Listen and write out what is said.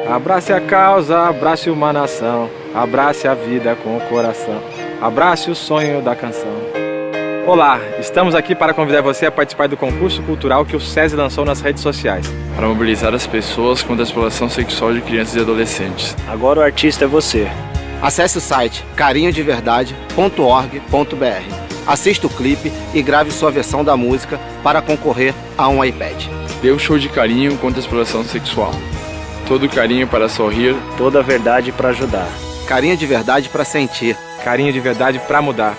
Abrace a causa, abrace uma nação, abrace a vida com o coração, abrace o sonho da canção. Olá, estamos aqui para convidar você a participar do concurso cultural que o SESI lançou nas redes sociais, para mobilizar as pessoas contra a exploração sexual de crianças e adolescentes. Agora o artista é você. Acesse o site carinhodeverdade.org.br. Assista o clipe e grave sua versão da música para concorrer a um iPad. Dê um show de carinho contra a exploração sexual. Todo carinho para sorrir, toda a verdade para ajudar. Carinho de verdade para sentir. Carinho de verdade para mudar.